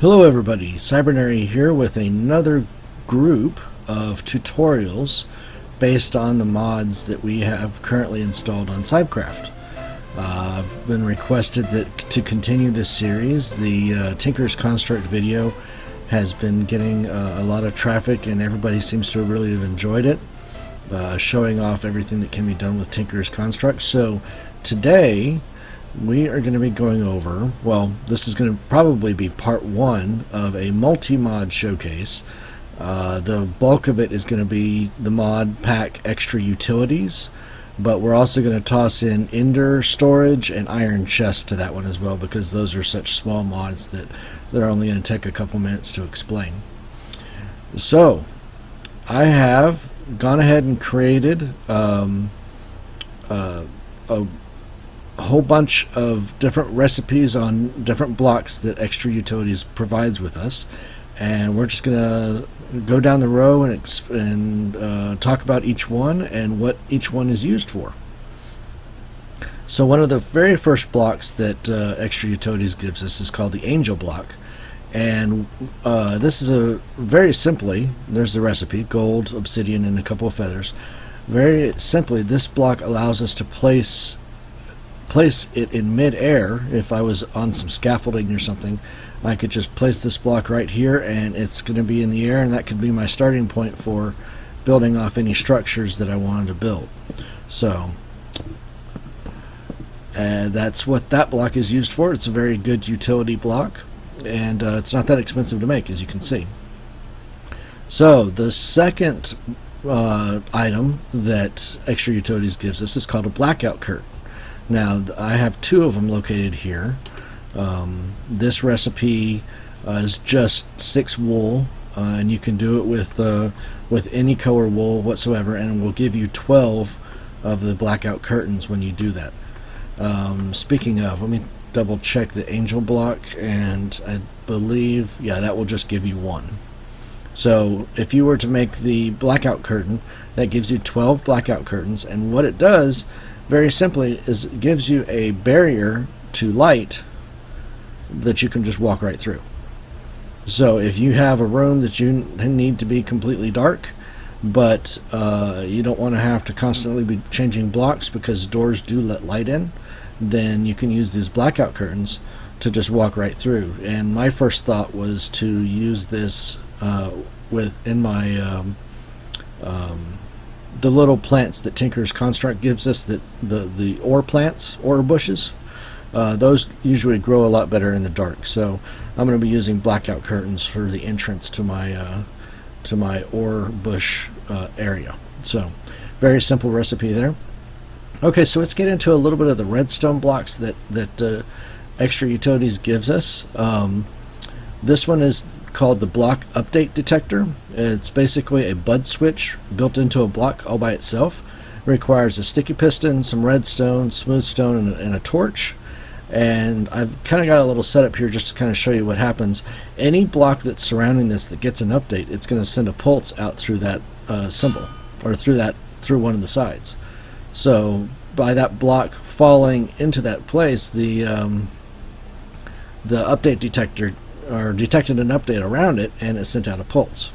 Hello everybody, Cybernary here with another group of tutorials based on the mods that we have currently installed on CybCraft. I've been requested that to continue this series. The Tinker's Construct video has been getting a lot of traffic and everybody seems to really have enjoyed it, showing off everything that can be done with Tinker's Construct. So today we are going to be going over, well, this is going to probably be part one of a multi-mod showcase. The bulk of it is going to be the mod pack extra utilities, but we're also going to toss in ender storage and iron chest to that one as well, because those are such small mods that they're only going to take a couple minutes to explain. So I have gone ahead and created a whole bunch of different recipes on different blocks that extra utilities provides with us, and we're just gonna go down the row and talk about each one and what each one is used for. So one of the very first blocks that extra utilities gives us is called the angel block, and this is a very simply, there's the recipe: gold, obsidian, and a couple of feathers. Very simply, this block allows us to place it in mid-air. If I was on some scaffolding or something, I could just place this block right here and it's going to be in the air, and that could be my starting point for building off any structures that I wanted to build. So that's what that block is used for. It's a very good utility block, and it's not that expensive to make, as you can see. So the second item that extra utilities gives us is called a blackout curtain. Now, I have two of them located here. This recipe is just 6 wool, and you can do it with any color wool whatsoever, and will give you 12 of the blackout curtains when you do that. Speaking of, let me double check the angel block, and I believe, yeah, that will just give you 1. So if you were to make the blackout curtain, that gives you 12 blackout curtains, and what it does, very simply, is it gives you a barrier to light that you can just walk right through. So if you have a room that you need to be completely dark, but you don't want to have to constantly be changing blocks because doors do let light in, then you can use these blackout curtains to just walk right through. And my first thought was to use this within my the little plants that Tinker's Construct gives us, that the ore plants, ore bushes, those usually grow a lot better in the dark. So I'm going to be using blackout curtains for the entrance to my ore bush area. So very simple recipe there. Okay, so let's get into a little bit of the redstone blocks that extra utilities gives us. This one is called the block update detector. It's basically a bud switch built into a block all by itself. It requires a sticky piston, some redstone, smooth stone, and a torch. And I've kind of got a little setup here just to kind of show you what happens. Any block that's surrounding this that gets an update, it's going to send a pulse out through that symbol, or through one of the sides. So by that block falling into that place, the update detector detected an update around it, and it sent out a pulse.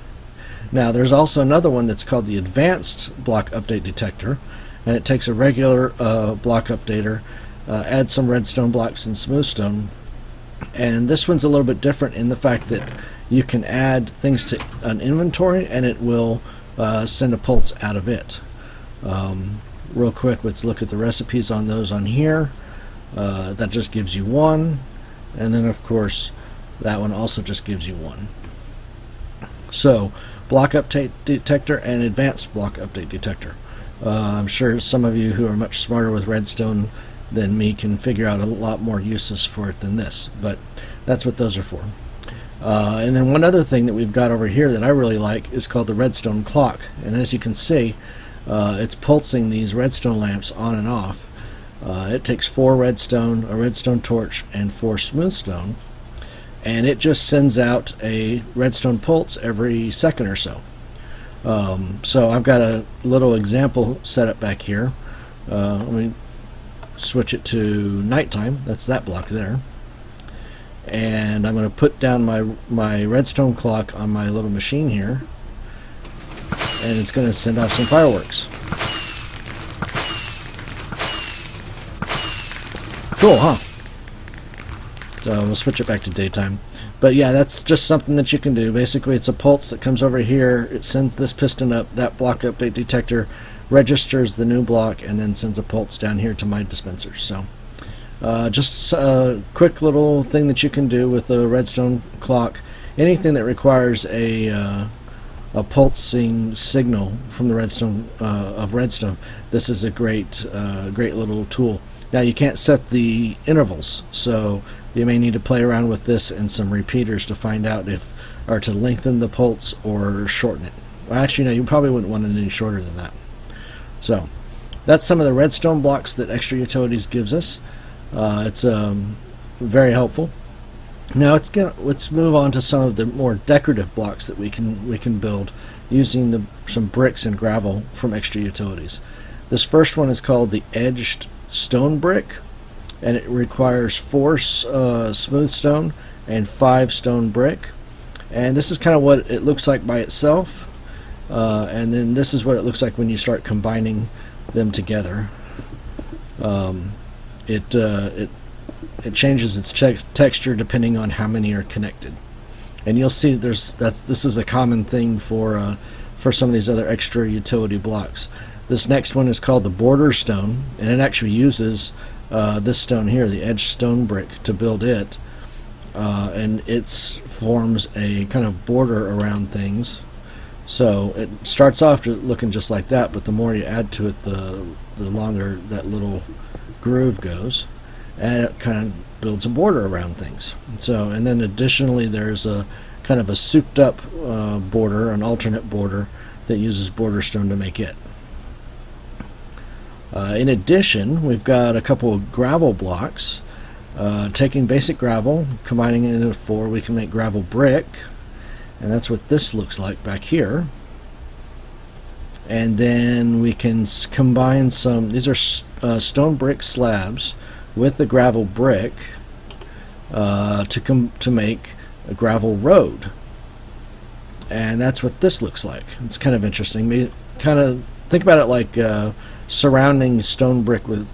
Now there's also another one that's called the advanced block update detector, and it takes a regular block updater, adds some redstone blocks and smooth stone, and this one's a little bit different in the fact that you can add things to an inventory and it will send a pulse out of it. Real quick, let's look at the recipes on those on here. That just gives you 1, and then of course that one also just gives you 1. So block update detector and advanced block update detector. I'm sure some of you who are much smarter with redstone than me can figure out a lot more uses for it than this, but that's what those are for. And then one other thing that we've got over here that I really like is called the Redstone Clock, and as you can see, it's pulsing these redstone lamps on and off. It takes 4 redstone, a redstone torch, and 4 smooth stone, and it just sends out a redstone pulse every second or so. So I've got a little example set up back here. Let me switch it to nighttime. That's that block there. and I'm going to put down my redstone clock on my little machine here, and it's going to send off some fireworks. Cool, huh? So we'll switch it back to daytime. But yeah, that's just something that you can do. Basically, it's a pulse that comes over here. It sends this piston up. That block update detector registers the new block and then sends a pulse down here to my dispenser. So just a quick little thing that you can do with a redstone clock. Anything that requires a pulsing signal from the redstone of redstone, this is a great little tool. Now you can't set the intervals, so you may need to play around with this and some repeaters to find out if, or to lengthen the pulse or shorten it. Well, actually, no, you probably wouldn't want it any shorter than that. So that's some of the redstone blocks that Extra Utilities gives us. It's very helpful. Now let's move on to some of the more decorative blocks that we can build using some bricks and gravel from Extra Utilities. This first one is called the edged stone brick, and it requires 4 smooth stone and 5 stone brick. And this is kind of what it looks like by itself, and then this is what it looks like when you start combining them together. It changes its texture depending on how many are connected, and you'll see this is a common thing for some of these other Extra Utility blocks. This next one is called the border stone, and it actually uses this stone here, the edged stone brick, to build it, and it forms a kind of border around things. So it starts off looking just like that, but the more you add to it, the longer that little groove goes, and it kind of builds a border around things. So, and then additionally, there's a kind of a souped up border, an alternate border that uses border stone to make it. In addition, we've got a couple of gravel blocks. Taking basic gravel, combining it into 4, we can make gravel brick, and that's what this looks like back here. And then we can combine these are stone brick slabs with the gravel brick to make a gravel road. And that's what this looks like. It's kind of interesting. We kind of think about it like surrounding stone brick with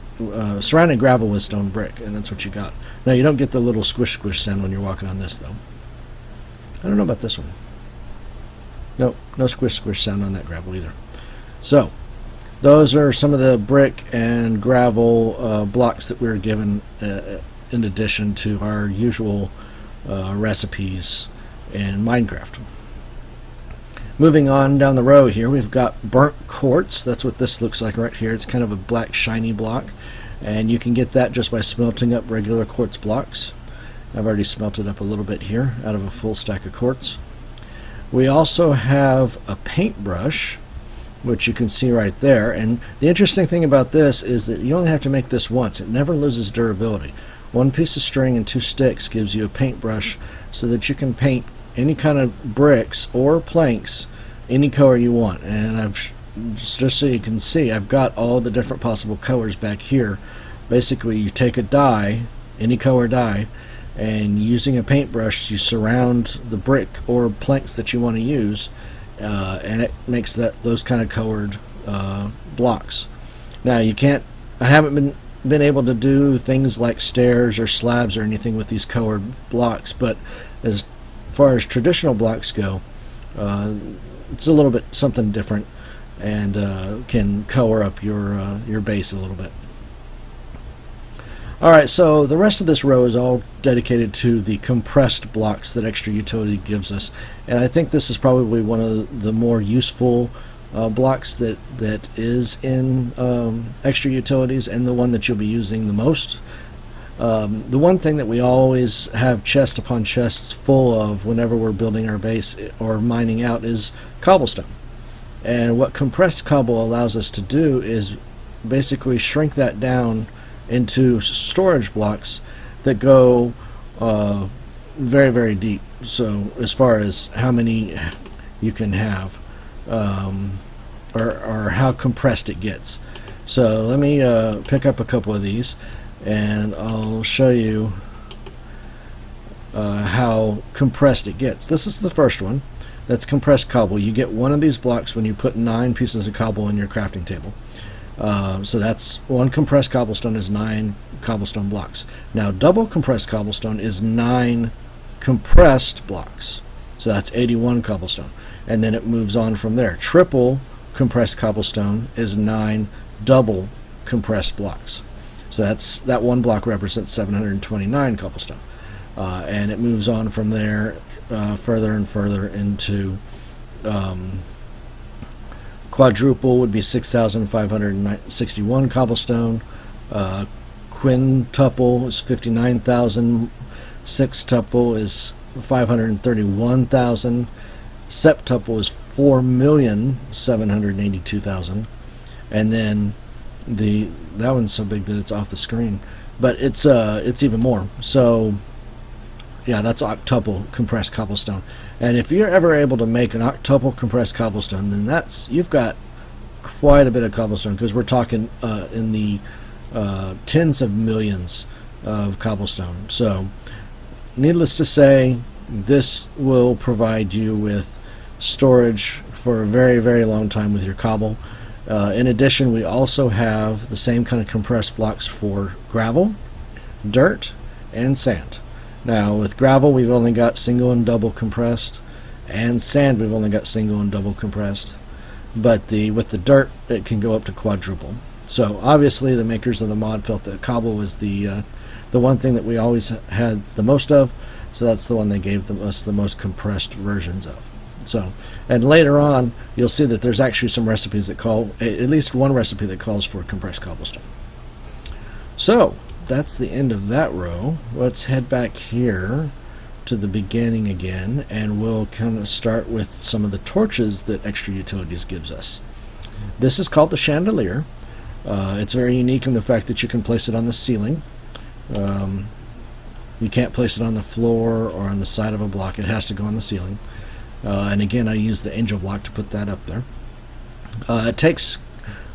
surrounding gravel with stone brick, and that's what you got. Now you don't get the little squish squish sound when you're walking on this, though. I don't know about this one. Nope, no squish squish sound on that gravel either. So those are some of the brick and gravel blocks that we were given in addition to our usual recipes in Minecraft. Moving on down the road here, we've got burnt quartz. That's what this looks like right here. It's kind of a black shiny block, and you can get that just by smelting up regular quartz blocks. I've already smelted up a little bit here out of a full stack of quartz. We also have a paintbrush, which you can see right there, and the interesting thing about this is that you only have to make this once. It never loses durability. 1 piece of string and 2 sticks gives you a paintbrush so that you can paint any kind of bricks or planks any color you want. And I've just so you can see, I've got all the different possible colors back here. Basically, you take a die, any color die, and using a paintbrush you surround the brick or planks that you want to use, and it makes those kind of colored blocks. Now I haven't been able to do things like stairs or slabs or anything with these colored blocks, but as far as traditional blocks go, it's a little bit something different, and can color up your base a little bit. Alright, so the rest of this row is all dedicated to the compressed blocks that Extra Utility gives us, and I think this is probably one of the more useful blocks that is in Extra Utilities, and the one that you'll be using the most. The one thing that we always have chest upon chests full of whenever we're building our base or mining out is cobblestone. And what compressed cobble allows us to do is basically shrink that down into storage blocks that go very, very deep. So as far as how many you can have, or how compressed it gets. So let me pick up a couple of these, and I'll show you how compressed it gets. This is the first one. That's compressed cobble. You get one of these blocks when you put 9 pieces of cobble in your crafting table. So that's one compressed cobblestone is 9 cobblestone blocks. Now double compressed cobblestone is 9 compressed blocks. So that's 81 cobblestone. And then it moves on from there. Triple compressed cobblestone is 9 double compressed blocks. So that one block represents 729 cobblestone. And it moves on from there further and further into quadruple would be 6,561 cobblestone. Quintuple is 59,000. Sextuple is 531,000. Septuple is 4,782,000. And then that one's so big that it's off the screen, but it's even more. So yeah, that's octuple compressed cobblestone. And if you're ever able to make an octuple compressed cobblestone, then you've got quite a bit of cobblestone, because we're talking in the tens of millions of cobblestone. So needless to say, this will provide you with storage for a very, very long time with your cobble. In addition, we also have the same kind of compressed blocks for gravel, dirt, and sand. Now with gravel we've only got single and double compressed, and sand we've only got single and double compressed, but with the dirt it can go up to quadruple. So obviously the makers of the mod felt that cobble was the one thing that we always had the most of, so that's the one they gave us the most compressed versions of. So, and later on you'll see that there's actually some recipes that at least one recipe that calls for compressed cobblestone. So that's the end of that row. Let's head back here to the beginning again, and we'll kind of start with some of the torches that Extra Utilities gives us. This is called the Chandelier. It's very unique in the fact that you can place it on the ceiling. You can't place it on the floor or on the side of a block. It has to go on the ceiling. And again, I use the angel block to put that up there.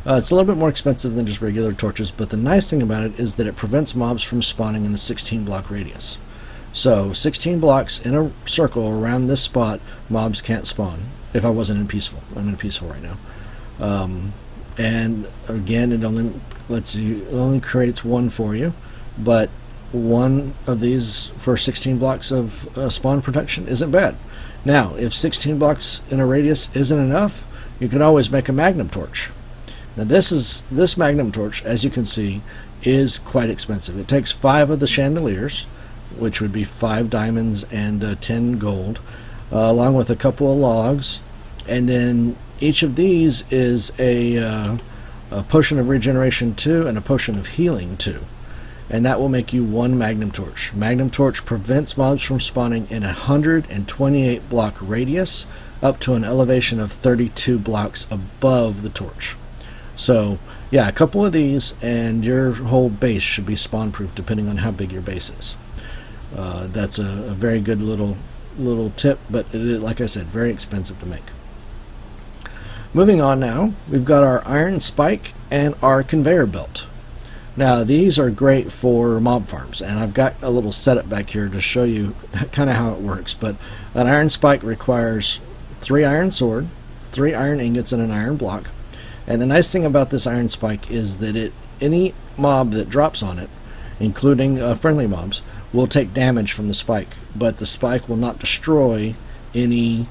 It's a little bit more expensive than just regular torches, but the nice thing about it is that it prevents mobs from spawning in a 16 block radius. So 16 blocks in a circle around this spot, mobs can't spawn. If I wasn't in peaceful, I'm in peaceful right now. And again, it only creates one for you, but one of these for 16 blocks of spawn protection isn't bad. Now, if 16 blocks in a radius isn't enough, you can always make a Magnum torch. Now this Magnum torch, as you can see, is quite expensive. It takes 5 of the chandeliers, which would be 5 diamonds and 10 gold, along with a couple of logs, and then each of these is a potion of regeneration 2 and a potion of healing 2. And that will make you 1 Magnum torch. Magnum torch prevents mobs from spawning in a 128 block radius up to an elevation of 32 blocks above the torch. So yeah, a couple of these and your whole base should be spawn proof, depending on how big your base is. That's a very good little tip, but like I said, very expensive to make. Moving on now, we've got our iron spike and our conveyor belt. Now these are great for mob farms, and I've got a little setup back here to show you kind of how it works. But an iron spike requires 3 iron sword, 3 iron ingots, and an iron block. And the nice thing about this iron spike is that any mob that drops on it, including friendly mobs, will take damage from the spike, but the spike will not destroy any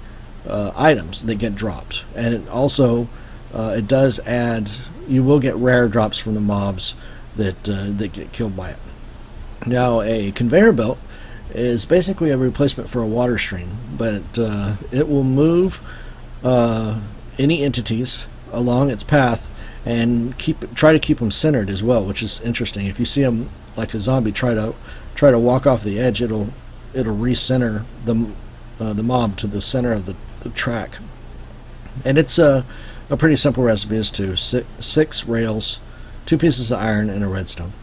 items that get dropped. And it also it does add, you will get rare drops from the mobs that get killed by it. Now a conveyor belt is basically a replacement for a water stream, but it will move any entities along its path and try to keep them centered as well, which is interesting. If you see them like a zombie try to walk off the edge, it'll recenter the mob to the center of the track. And it's a pretty simple recipe. Is 6 rails, 2 pieces of iron, and a redstone.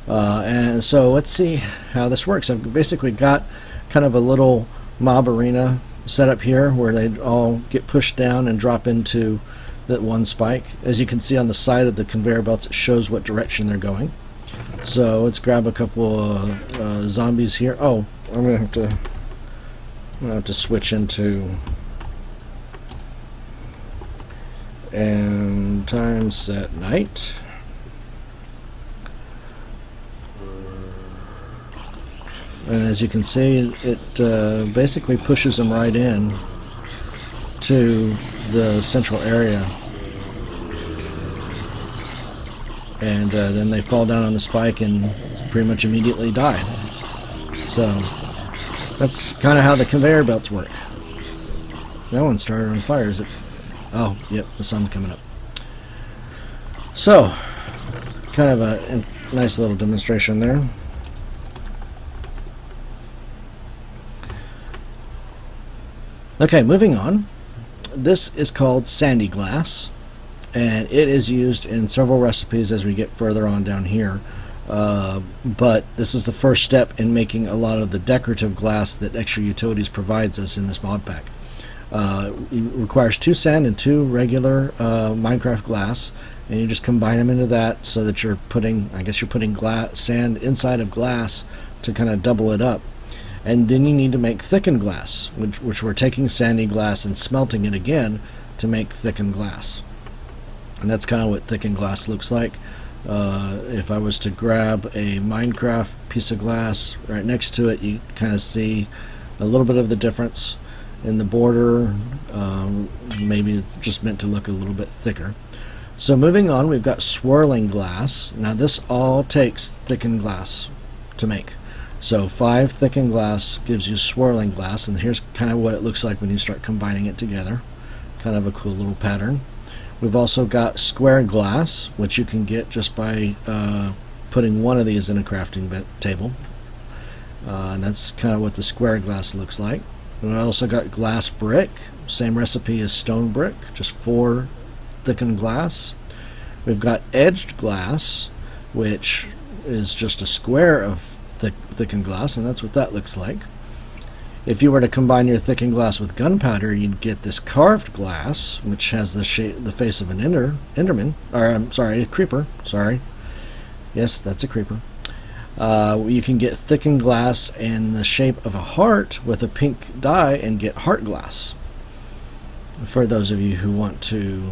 And so let's see how this works. I've basically got kind of a little mob arena set up here where they all get pushed down and drop into that one spike. As you can see on the side of the conveyor belts, it shows what direction they're going. So let's grab a couple zombies here. Oh, I'm gonna have to switch into and time set night. And as you can see, it basically pushes them right in to the central area. And then they fall down on the spike and pretty much immediately die. So that's kind of how the conveyor belts work. That one started on fire, is it? Oh, yep, the sun's coming up. So, kind of a nice little demonstration there. Okay, moving on. This is called sandy glass, and it is used in several recipes as we get further on down here. But this is the first step in making a lot of the decorative glass that Extra Utilities provides us in this mod pack. It requires 2 sand and 2 regular Minecraft glass, and you just combine them into that so that you're putting, I guess you're putting sand inside of glass to kind of double it up. And then you need to make thickened glass, which we're taking sandy glass and smelting it again to make thickened glass. And that's kind of what thickened glass looks like. If I was to grab a Minecraft piece of glass right next to it, you kind of see a little bit of the difference in the border. Maybe it's just meant to look a little bit thicker. So moving on, we've got swirling glass. Now this all takes thickened glass to make. So 5 thickened glass gives you swirling glass, and here's kind of what it looks like when you start combining it together. Kind of a cool little pattern. We've also got square glass, which you can get just by putting one of these in a crafting table. And that's kind of what the square glass looks like. And we also got glass brick, same recipe as stone brick, just 4 thickened glass. We've got edged glass, which is just a square of thickened glass, and that's what that looks like. If you were to combine your thickened glass with gunpowder, you'd get this carved glass, which has the face of an enderman, or I'm sorry, a creeper. Sorry, yes, that's a creeper. You can get thickened glass in the shape of a heart with a pink dye and get heart glass. For those of you who want to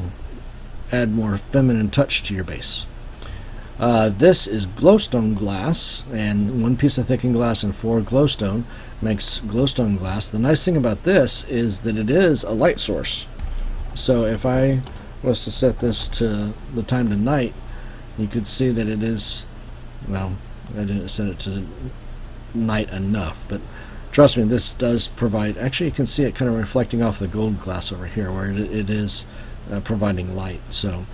add more feminine touch to your base. This is glowstone glass, and 1 piece of thickened glass and 4 glowstone makes glowstone glass. The nice thing about this is that it is a light source. So if I was to set this to the time to night, you could see that it is, well, I didn't set it to night enough, but trust me, this does provide, actually you can see it kind of reflecting off the gold glass over here where it is providing light. So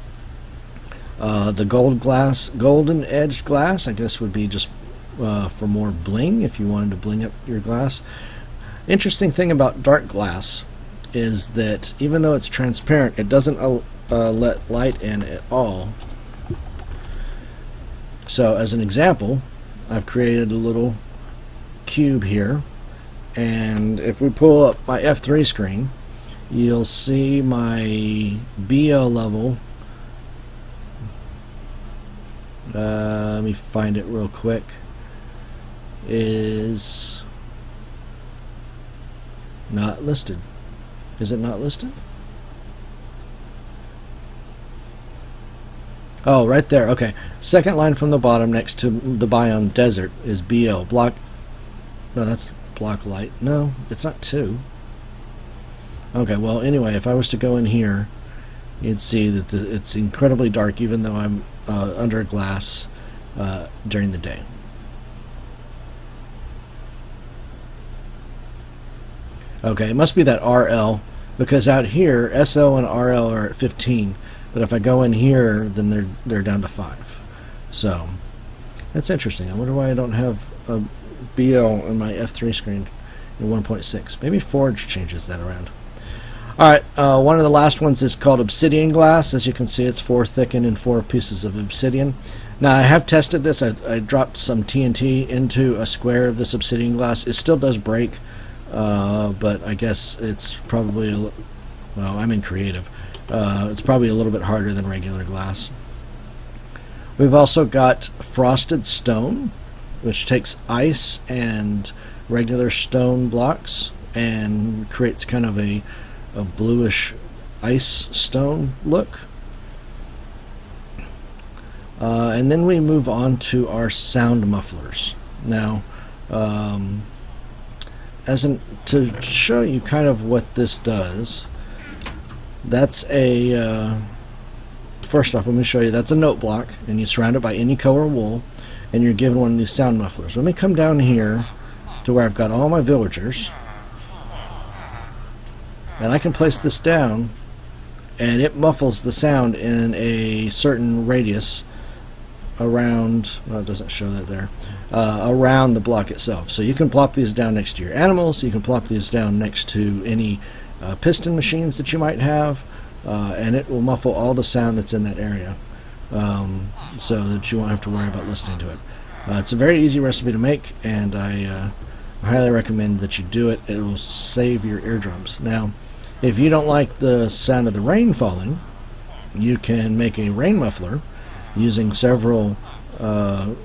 the golden edged glass, I guess would be just for more bling if you wanted to bling up your glass. Interesting thing about dark glass is that even though it's transparent, it doesn't let light in at all. So as an example, I've created a little cube here, and if we pull up my F3 screen, you'll see my BO level. Let me find it real quick. Is not listed. Is it not listed? Oh, right there. Okay. Second line from the bottom next to the biome desert is BO. Block. No, that's block light. No, it's not 2. Okay, well, anyway, if I was to go in here, you'd see that it's incredibly dark even though I'm under glass during the day. Okay, it must be that RL, because out here SO and RL are at 15, but if I go in here, then they're down to 5. So that's interesting. I wonder why I don't have a BO on my F3 screen in 1.6. Maybe Forge changes that around. Alright, one of the last ones is called Obsidian Glass. As you can see, it's 4 thickened and 4 pieces of obsidian. Now, I have tested this. I dropped some TNT into a square of this obsidian glass. It still does break, but I guess it's probably, well, I'm in creative. It's probably a little bit harder than regular glass. We've also got frosted stone, which takes ice and regular stone blocks and creates kind of a bluish ice stone look. And then we move on to our sound mufflers. Now, to show you kind of what this does, that's first off, let me show you, that's a note block, and you surround it by any color wool, and you're given one of these sound mufflers. Let me come down here to where I've got all my villagers, and I can place this down, and it muffles the sound in a certain radius around, well, it doesn't show that there, around the block itself. So you can plop these down next to your animals, you can plop these down next to any piston machines that you might have, and it will muffle all the sound that's in that area, so that you won't have to worry about listening to it. It's a very easy recipe to make, and I highly recommend that you do it. It will save your eardrums. Now, if you don't like the sound of the rain falling, you can make a rain muffler using several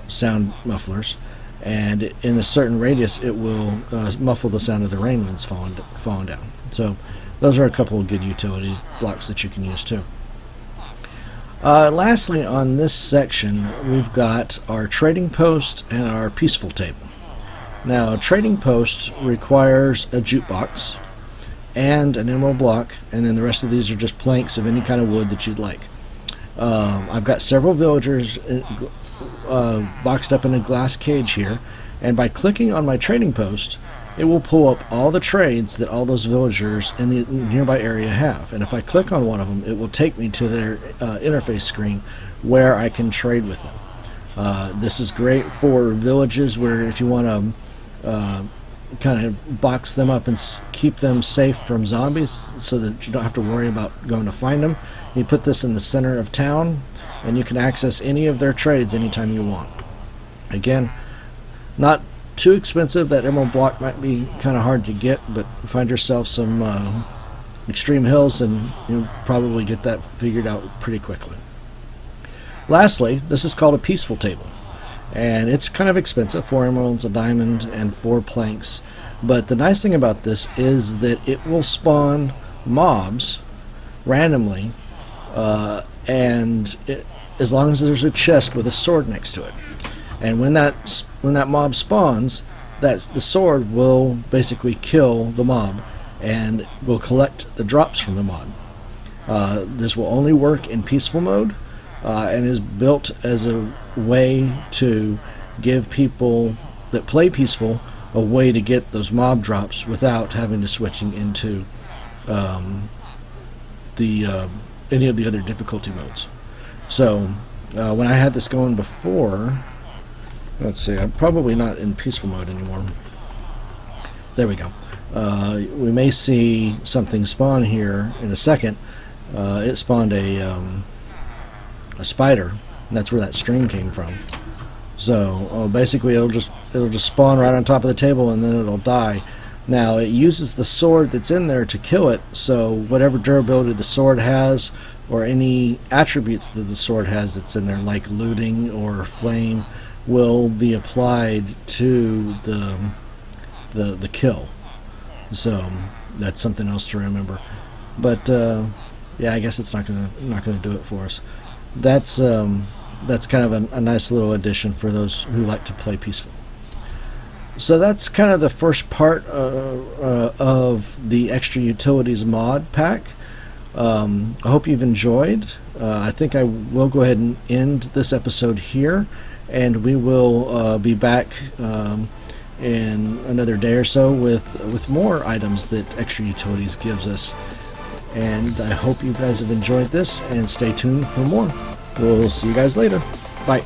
sound mufflers, and in a certain radius it will muffle the sound of the rain when it's falling down. So those are a couple of good utility blocks that you can use too. Lastly, on this section, we've got our trading post and our peaceful table. Now, a trading post requires a jukebox and an emerald block, and then the rest of these are just planks of any kind of wood that you'd like. I've got several villagers boxed up in a glass cage here, and by clicking on my trading post, it will pull up all the trades that all those villagers in the nearby area have. And if I click on one of them, it will take me to their interface screen where I can trade with them. This is great for villages where if you want to kind of box them up and keep them safe from zombies so that you don't have to worry about going to find them. You put this in the center of town, and you can access any of their trades anytime you want. Again, not too expensive. That emerald block might be kind of hard to get, but find yourself some extreme hills and you'll probably get that figured out pretty quickly. Lastly, this is called a peaceful table, and it's kind of expensive, 4 emeralds, a diamond, and 4 planks. But the nice thing about this is that it will spawn mobs randomly, and as long as there's a chest with a sword next to it. And when that mob spawns, the sword will basically kill the mob and will collect the drops from the mob. This will only work in peaceful mode, and is built as a way to give people that play peaceful a way to get those mob drops without having to switching into any of the other difficulty modes. So when I had this going before, let's see, I'm probably not in peaceful mode anymore. There we go. We may see something spawn here in a second. It spawned a spider, and that's where that string came from. So basically it'll just spawn right on top of the table, and then it'll die. Now, it uses the sword that's in there to kill it, so whatever durability the sword has, or any attributes that the sword has that's in there, like looting or flame, will be applied to the kill. So that's something else to remember. But yeah, I guess it's not gonna do it for us. That's kind of a nice little addition for those who like to play peaceful. So that's kind of the first part of the Extra Utilities mod pack. I hope you've enjoyed. I think I will go ahead and end this episode here, and we will be back in another day or so with more items that Extra Utilities gives us. And I hope you guys have enjoyed this, and stay tuned for more. We'll see you guys later. Bye.